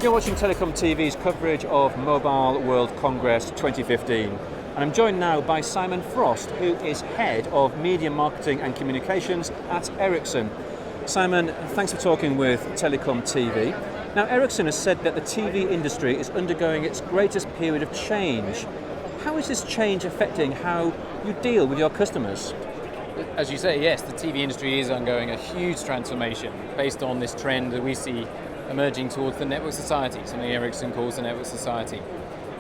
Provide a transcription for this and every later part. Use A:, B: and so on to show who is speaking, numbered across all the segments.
A: You're watching TelecomTV's coverage of Mobile World Congress 2015. And I'm joined now by Simon Frost, who is Head of Media Marketing and Communications at Ericsson. Simon, thanks for talking with TelecomTV. Now, Ericsson has said that the TV industry is undergoing its greatest period of change. How is this change affecting how you deal with your customers?
B: As you say, yes, the TV industry is undergoing a huge transformation based on this trend that we see emerging towards the network society, something Ericsson calls the network society.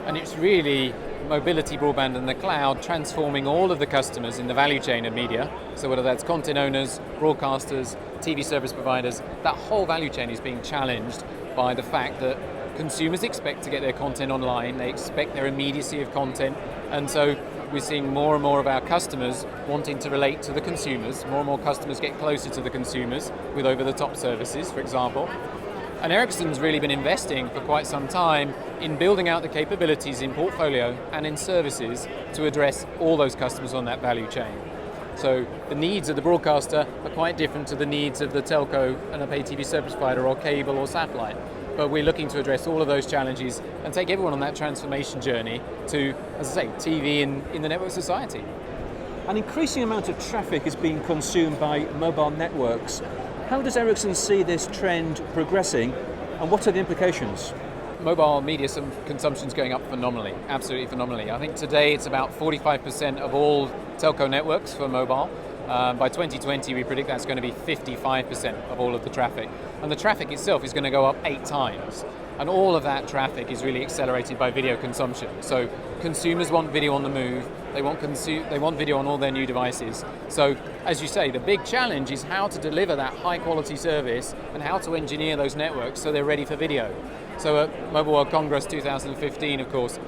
B: And it's really mobility, broadband and the cloud transforming all of the customers in the value chain of media. So whether that's content owners, broadcasters, TV service providers, that whole value chain is being challenged by the fact that consumers expect to get their content online, they expect their immediacy of content, and so we're seeing more and more of our customers wanting to relate to the consumers. More and more customers get closer to the consumers with over-the-top services, for example. And Ericsson's really been investing for quite some time in building out the capabilities in portfolio and in services to address all those customers on that value chain. So the needs of the broadcaster are quite different to the needs of the telco and the pay TV service provider or cable or satellite. But we're looking to address all of those challenges and take everyone on that transformation journey to, as I say, TV in the network society.
A: An increasing amount of traffic is being consumed by mobile networks. How does Ericsson see this trend progressing, and what are the implications?
B: Mobile media consumption is going up phenomenally, absolutely phenomenally. I think today it's about 45% of all telco networks for mobile. By 2020 we predict that's going to be 55% of all of the traffic. And the traffic itself is going to go up 8 times. And all of that traffic is really accelerated by video consumption. So consumers want video on the move, they want video on all their new devices. So as you say, the big challenge is how to deliver that high quality service and how to engineer those networks so they're ready for video. So at Mobile World Congress 2015, of course,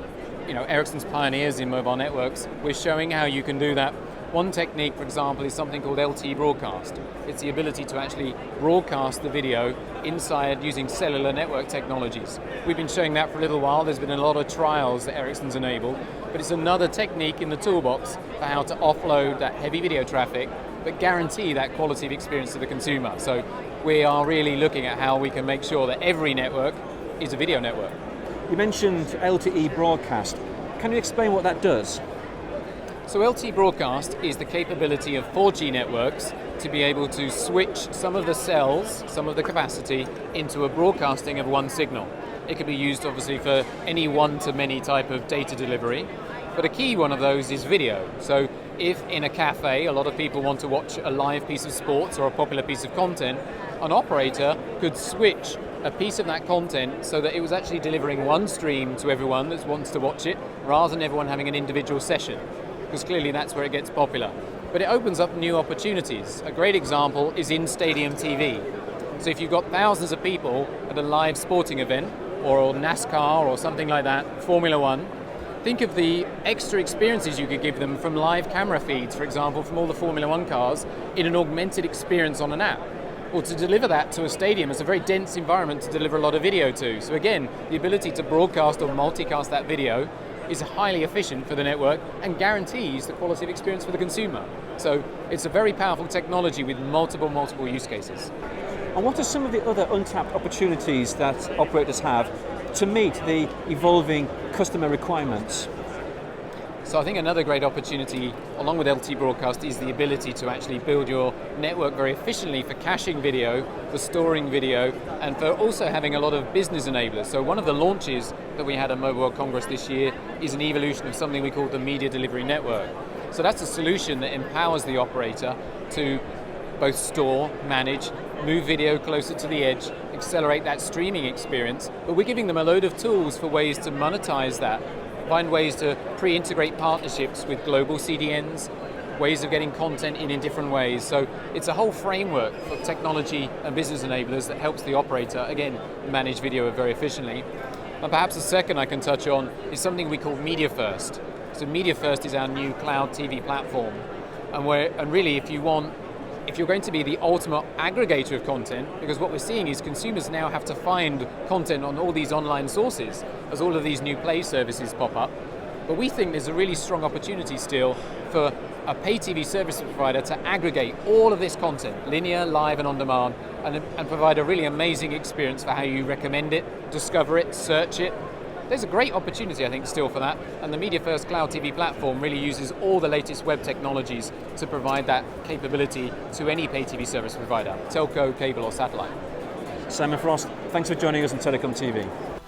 B: Ericsson's pioneers in mobile networks, we're showing how you can do that. One technique, for example, is something called LTE broadcast. It's the ability to actually broadcast the video inside using cellular network technologies. We've been showing that for a little while. There's been a lot of trials that Ericsson's enabled, but it's another technique in the toolbox for how to offload that heavy video traffic, but guarantee that quality of experience to the consumer. So we are really looking at how we can make sure that every network is a video network.
A: You mentioned LTE broadcast. Can you explain what that does?
B: So LTE broadcast is the capability of 4G networks to be able to switch some of the cells, some of the capacity, into a broadcasting of one signal. It could be used obviously for any one-to-many type of data delivery, but a key one of those is video. So if in a cafe a lot of people want to watch a live piece of sports or a popular piece of content, an operator could switch a piece of that content so that it was actually delivering one stream to everyone that wants to watch it, rather than everyone having an individual session, because clearly that's where it gets popular. But it opens up new opportunities. A great example is in stadium TV. So if you've got thousands of people at a live sporting event, or NASCAR or something like that, Formula One, think of the extra experiences you could give them from live camera feeds, for example, from all the Formula One cars, in an augmented experience on an app. Or to deliver that to a stadium, it's a very dense environment to deliver a lot of video to. So again, the ability to broadcast or multicast that video is highly efficient for the network and guarantees the quality of experience for the consumer. So it's a very powerful technology with multiple use cases.
A: And what are some of the other untapped opportunities that operators have to meet the evolving customer requirements?
B: So I think another great opportunity, along with LTE broadcast, is the ability to actually build your network very efficiently for caching video, for storing video, and for also having a lot of business enablers. So one of the launches that we had at Mobile World Congress this year is an evolution of something we call the Media Delivery Network. So that's a solution that empowers the operator to both store, manage, move video closer to the edge, accelerate that streaming experience, but we're giving them a load of tools for ways to monetize that, find ways to pre-integrate partnerships with global CDNs, ways of getting content in different ways. So it's a whole framework of technology and business enablers that helps the operator, again, manage video very efficiently. And perhaps the second I can touch on is something we call Media First. So Media First is our new cloud TV platform. And really, if you're going to be the ultimate aggregator of content, because what we're seeing is consumers now have to find content on all these online sources as all of these new play services pop up. But we think there's a really strong opportunity still for a pay TV service provider to aggregate all of this content, linear, live and on demand, and provide a really amazing experience for how you recommend it, discover it, search it. There's a great opportunity, I think, still for that, and the Media First Cloud TV platform really uses all the latest web technologies to provide that capability to any pay TV service provider, telco, cable or satellite.
A: Simon Frost, thanks for joining us on Telecom TV.